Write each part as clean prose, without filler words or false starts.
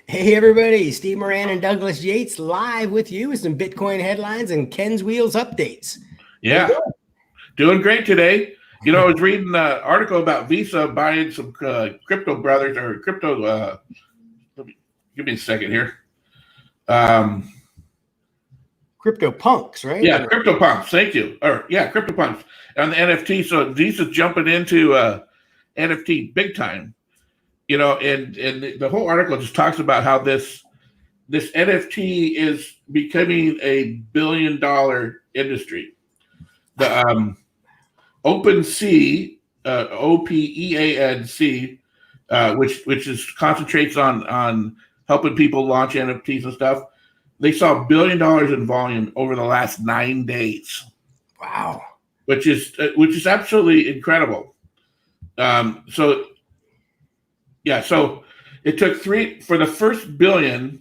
Hey everybody, Steve Moran and Douglas Yates live with you with some Bitcoin headlines and Ken's Wheels updates. Yeah, doing great today. I was reading an article about Visa buying some crypto brothers or crypto. Give me a second here. Crypto punks, right? Yeah, crypto punks. Thank you. Crypto punks on the NFT. So Visa's jumping into NFT big time. And the whole article just talks about how this NFT is becoming a $1 billion industry. The OpenSea, OPEANC, which is concentrates on helping people launch NFTs and stuff. They saw $1 billion in volume over the last 9 days. Wow, which is absolutely incredible. So it took three for the first billion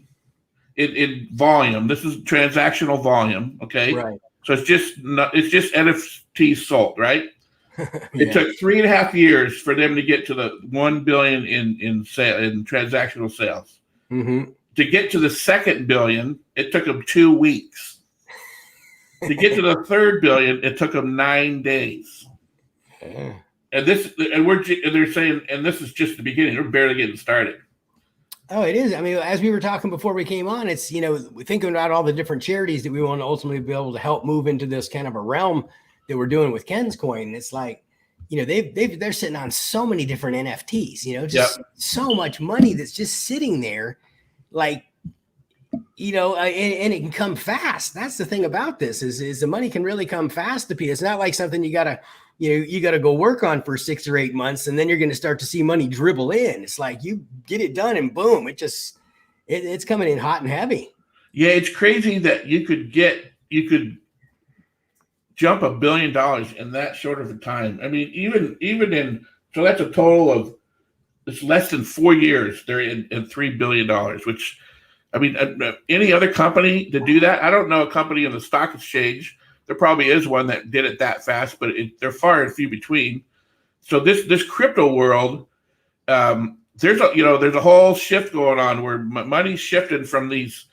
in volume. This is transactional volume, okay? right. So it's just NFTs sold, right? It Yeah. took 3.5 years for them to get to the 1 billion in transactional sales. Mm-hmm. To get to the second billion, it took them 2 weeks. To get to the third billion, it took them 9 days. Yeah. And they're saying, and this is just the beginning. They're barely getting started. Oh, it is. I mean, as we were talking before we came on, it's, we're thinking about all the different charities that we want to ultimately be able to help move into this kind of a realm that we're doing with Ken's Coin. It's like, they're sitting on so many different NFTs, just so much money that's just sitting there, like, and it can come fast. That's the thing about this is the money can really come fast to people. It's not like something you gotta go work on for 6 or 8 months, and then you're going to start to see money dribble in. It's like you get it done and boom, it's coming in hot and heavy. Yeah, it's crazy that you could jump $1 billion in that short of a time. I mean, even so that's a total of, it's less than 4 years. They're in $3 billion, which, I mean, any other company to do that? I don't know a company in the stock exchange. There probably is one that did it that fast, but they're far and few between. So this crypto world, there's a whole shift going on where money's shifting from these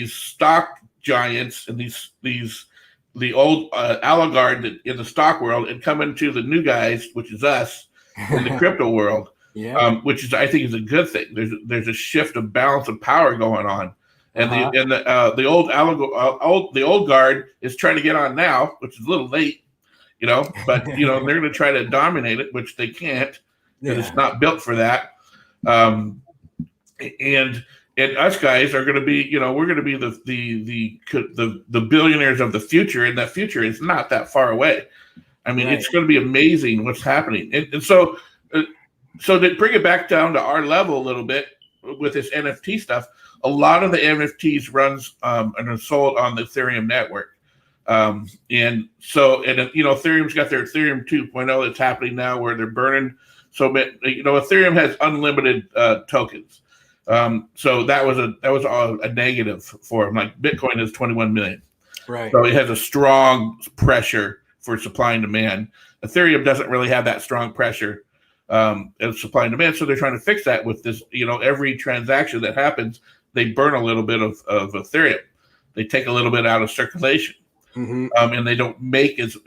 stock giants and the old oligarch in the stock world and coming to the new guys, which is us, in the crypto world. Yeah. Which is, I think, is a good thing. There's a shift of balance of power going on, and the old guard is trying to get on now, which is a little late, But they're going to try to dominate it, which they can't because it's not built for that. And us guys are going to be, we're going to be the billionaires of the future, and that future is not that far away. I mean, It's going to be amazing what's happening, and so. So to bring it back down to our level a little bit with this NFT stuff, a lot of the NFTs runs and are sold on the Ethereum network. Ethereum's got their Ethereum 2.0 that's happening now where they're burning. So, Ethereum has unlimited tokens. So that was a negative for them. Like Bitcoin is 21 million. Right. So it has a strong pressure for supply and demand. Ethereum doesn't really have that strong pressure. And supply and demand, so they're trying to fix that with this. Every transaction that happens, they burn a little bit of Ethereum. They take a little bit out of circulation, and they don't make as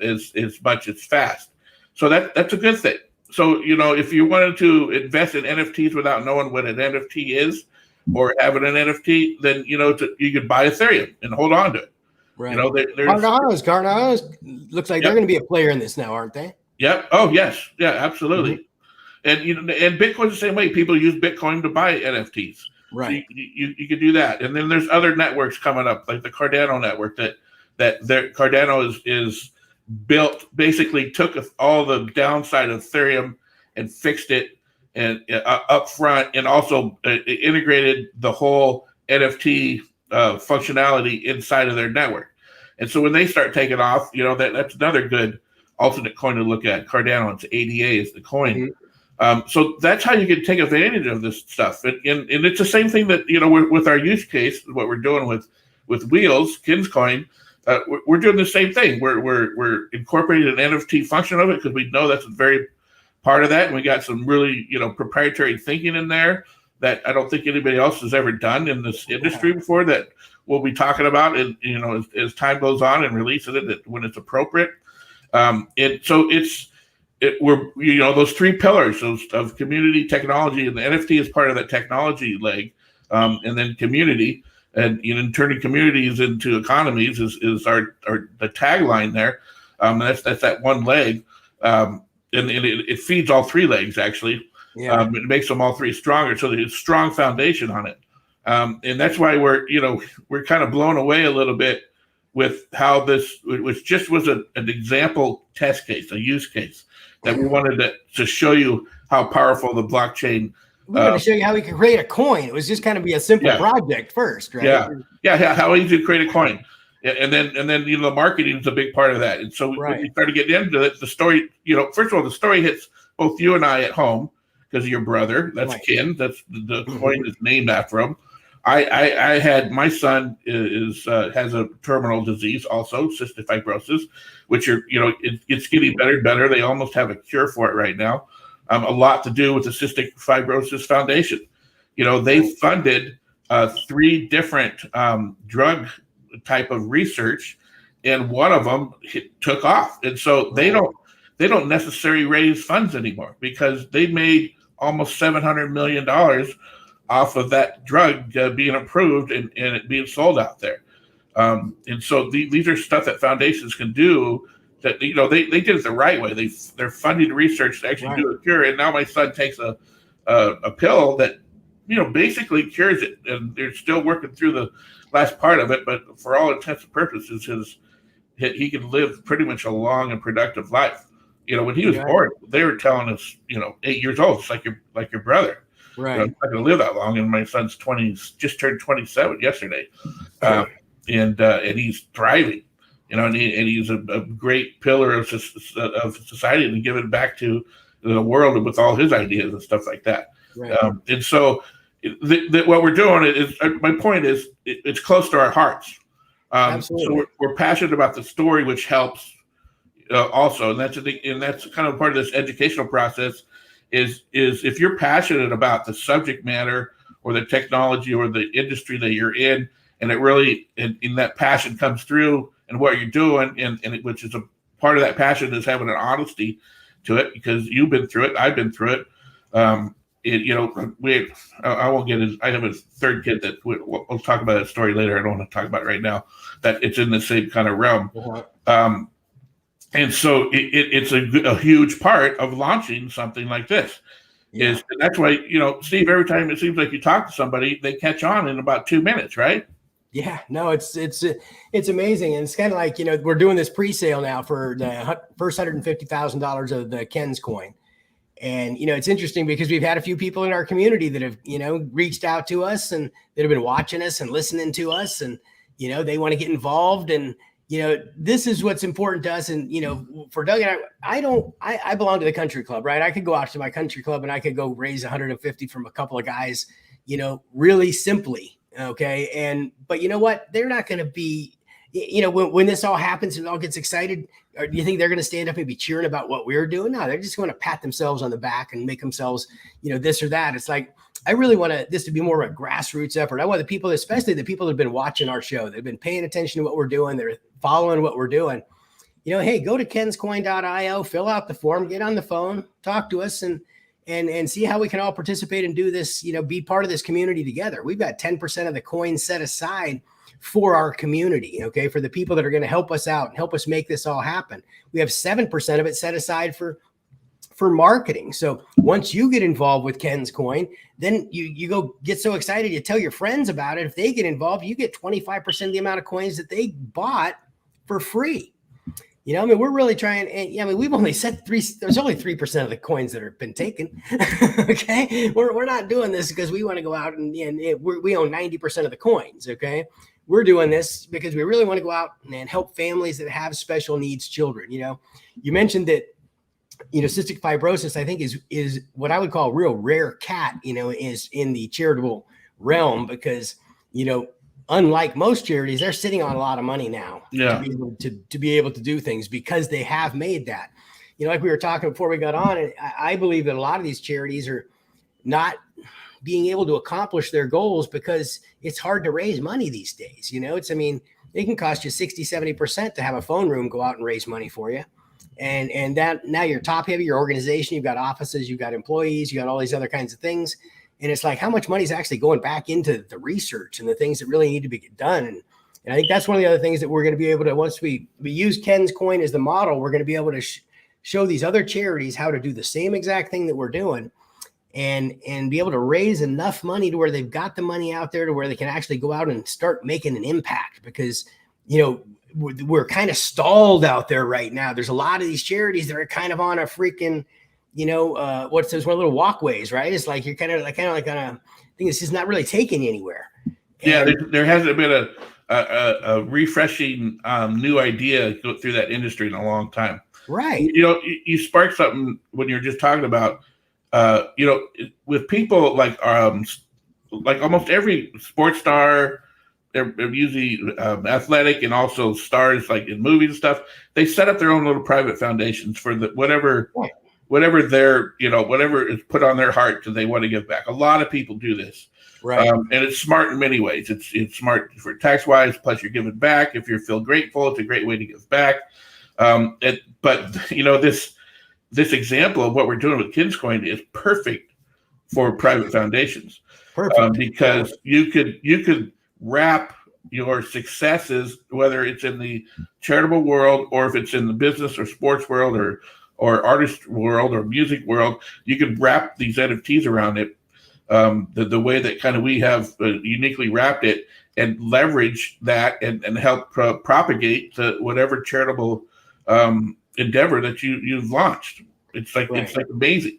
much as fast. So that's a good thing. So if you wanted to invest in NFTs without knowing what an NFT is or having an NFT, then you could buy Ethereum and hold on to it. Right. Cardano's looks like they're going to be a player in this now, aren't they? Yep. Oh yes. Yeah. Absolutely. Mm-hmm. And and Bitcoin's the same way. People use Bitcoin to buy NFTs. Right. So you could do that. And then there's other networks coming up, like the Cardano network that Cardano is built, basically took all the downside of Ethereum and fixed it and up front, and also integrated the whole NFT functionality inside of their network. And so when they start taking off, that's another good alternate coin to look at. Cardano, it's ADA is the coin. Mm-hmm. So that's how you can take advantage of this stuff, and it's the same thing that with our use case, what we're doing with Wheels, Ken's Coin, we're doing the same thing. We're incorporating an NFT function of it because we know that's a very part of that, and we got some really proprietary thinking in there that I don't think anybody else has ever done in this industry before, that we'll be talking about, and as time goes on, and releasing it when it's appropriate. We're those three pillars of community, technology, and the NFT is part of that technology leg, and then community, and turning communities into economies is our the tagline there. That's that one leg, and it feeds all three legs actually. Yeah. It makes them all three stronger, so there's a strong foundation on it, and that's why we're kind of blown away a little bit with how this, which just was an example test case, a use case that we wanted to show you how powerful the blockchain. We wanted to show you how we could create a coin. It was just kind of be a simple project first, right? Yeah. How easy to create a coin, and then the marketing is a big part of that. And so when we started getting into it, the story, first of all, the story hits both you and I at home because of your brother. That's Ken. That's the coin is named after him. I had, my son has a terminal disease, also cystic fibrosis, which it's getting better and better. They almost have a cure for it right now. A lot to do with the Cystic Fibrosis Foundation. They funded 3 different drug type of research, and one of them took off. And so they don't necessarily raise funds anymore because they made almost $700 million off of that drug being approved and it being sold out there. And so these are stuff that foundations can do that, they did it the right way. They're funding research to actually do a cure. And now my son takes a pill that, basically cures it. And they're still working through the last part of it. But for all intents and purposes, he can live pretty much a long and productive life. When he was born, they were telling us, 8 years old, it's like your brother. Right. I'm not going to live that long. And my son's just turned 27 yesterday. And he's thriving, and he's a great pillar of society and giving back to the world with all his ideas and stuff like that. Right. And so what we're doing is, my point is, it's close to our hearts. Absolutely. So we're passionate about the story, which helps also. And that's kind of part of this educational process is if you're passionate about the subject matter or the technology or the industry that you're in, and it really, and that passion comes through and what you're doing, which is a part of that passion is having an honesty to it, because you've been through it, I've been through it. I won't get into, I have a third kid that we'll talk about that story later. I don't want to talk about it right now, that it's in the same kind of realm. And so it's a huge part of launching something like this. And that's why, Steve, every time it seems like you talk to somebody, they catch on in about 2 minutes, right? Yeah, no, it's amazing. And it's kind of like, we're doing this pre-sale now for the first $150,000 of the Ken's coin. And, it's interesting because we've had a few people in our community that have, reached out to us and that have been watching us and listening to us, and, they want to get involved. And, this is what's important to us. And, for Doug and I belong to the country club, right? I could go out to my country club and I could go raise 150 from a couple of guys, really simply. Okay. But you know what? They're not going to be, when this all happens and all gets excited, or do you think they're going to stand up and be cheering about what we're doing? No, they're just going to pat themselves on the back and make themselves, this or that. It's like, I really want this to be more of a grassroots effort. I want the people, especially the people that have been watching our show, they've been paying attention to what we're doing, they're following what we're doing. Hey, go to kenscoin.io, fill out the form, get on the phone, talk to us, and see how we can all participate and do this, be part of this community together. We've got 10% of the coins set aside for our community, okay, for the people that are going to help us out and help us make this all happen. We have 7% of it set aside for marketing. So once you get involved with Ken's Coin, then you go get so excited, you tell your friends about it. If they get involved, you get 25% of the amount of coins that they bought for free. We're really trying, and we've only set there's only 3% of the coins that have been taken. Okay. We're not doing this because we want to go out and we own 90% of the coins. Okay. We're doing this because we really want to go out and help families that have special needs children. You mentioned that, cystic fibrosis, I think is what I would call a real rare cat, is in the charitable realm, because, unlike most charities, they're sitting on a lot of money now to be able to do things because they have made that. Like we were talking before we got on, I believe that a lot of these charities are not being able to accomplish their goals, because it's hard to raise money these days. I mean, it can cost you 60-70% to have a phone room go out and raise money for you. And that now you're top heavy, your organization, you've got offices, you've got employees, you got all these other kinds of things. And it's like, how much money is actually going back into the research and the things that really need to be done? And I think that's one of the other things that we're going to be able to, once we use Ken's Coin as the model, we're going to be able to show these other charities how to do the same exact thing that we're doing, and be able to raise enough money to where they've got the money out there to where they can actually go out and start making an impact. Because, we're kind of stalled out there right now. There's a lot of these charities that are kind of on a freaking, what's those one little walkways, right? It's like you're kind of like on a thing that's just not really taking you anywhere. Yeah, there hasn't been a refreshing new idea go through that industry in a long time. Right. You sparked something when you're just talking about, with people like almost every sports star, they're usually athletic and also stars like in movies and stuff. They set up their own little private foundations for whatever their, whatever is put on their heart that they want to give back. A lot of people do this. Right. And it's smart in many ways. It's smart for tax wise, plus you're giving back. If you feel grateful, it's a great way to give back. But this example of what we're doing with Ken's Coin is perfect for private foundations. Perfect. Because you could wrap your successes, whether it's in the charitable world or if it's in the business or sports world or artist world or music world, you could wrap these NFTs around it. The way that kind of we have uniquely wrapped it, and leverage that and help propagate to whatever charitable endeavor that you've launched. It's like amazing.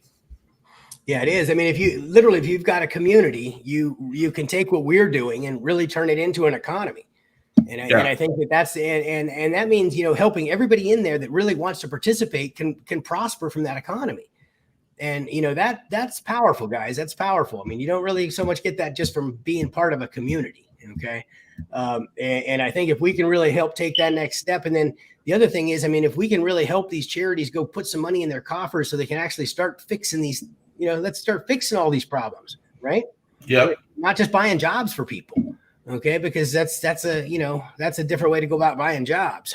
Yeah, it is. I mean, if you've got a community, you can take what we're doing and really turn it into an economy. And I think that's and that means, helping everybody in there that really wants to participate can prosper from that economy. And that's powerful, guys. That's powerful. I mean, you don't really so much get that just from being part of a community. Okay. And I think if we can really help take that next step, and then the other thing is, I mean, if we can really help these charities go put some money in their coffers so they can actually start fixing these, let's start fixing all these problems, right? Yeah. Not just buying jobs for people. Okay. Because that's a different way to go about buying jobs.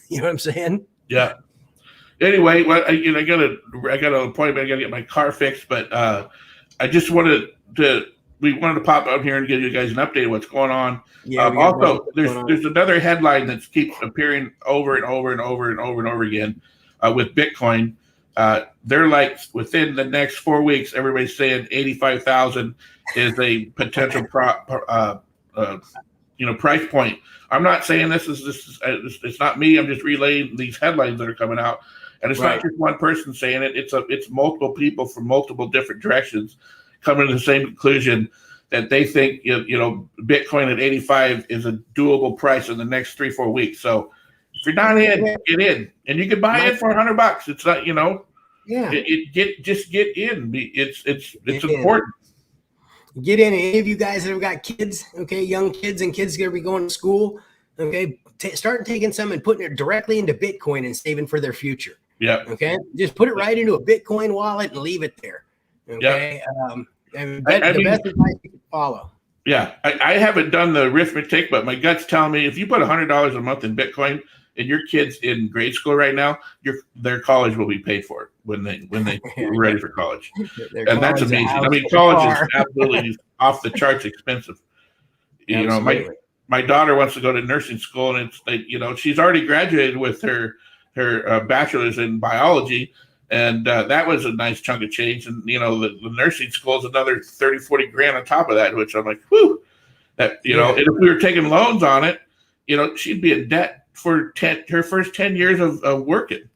You know what I'm saying? Yeah. Anyway, well, I got an appointment. I got to get my car fixed, but I just wanted to pop out here and give you guys an update of what's going on. Yeah. Also, there's another headline that keeps appearing over and over and over and over and over again with Bitcoin. They're like, within the next 4 weeks, everybody's saying 85,000 is a potential price point. I'm not saying this is it's not me. I'm just relaying these headlines that are coming out, and it's not just one person saying it. It's multiple people from multiple different directions coming to the same conclusion that they think Bitcoin at 85 is a doable price in the next 3-4 weeks. So if you're not in, get in, and you can buy it for $100. It's not just get in. It's important. Get in. Any of you guys that have got kids, okay, young kids and kids going to be going to school, okay, start taking some and putting it directly into Bitcoin and saving for their future. Yeah. Okay. Just put it right into a Bitcoin wallet and leave it there. Okay. The best advice you can follow. Yeah. I haven't done the arithmetic, but my gut's telling me if you put $100 a month in Bitcoin and your kid's in grade school right now, their college will be paid for when they ready for college. And that's amazing. I mean, college is absolutely off the charts expensive. My daughter wants to go to nursing school, and it's she's already graduated with her bachelor's in biology, and that was a nice chunk of change. And the nursing school is another 30-40 grand on top of that, which I'm like, whew. That and if we were taking loans on it, she'd be in debt for her first 10 years of working,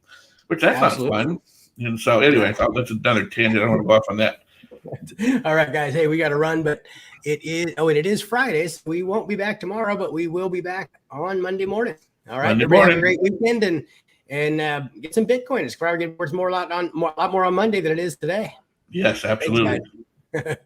which that's Absolutely. Not fun. And so anyway, I thought that's another tangent. I don't want to go off on that. All right, guys. Hey, we got to run, but it is Fridays. We won't be back tomorrow, but we will be back on Monday morning. All right. Monday morning. Have a great weekend and get some Bitcoin. It's probably going to be worth a lot more on Monday than it is today. Yes, absolutely. Thanks,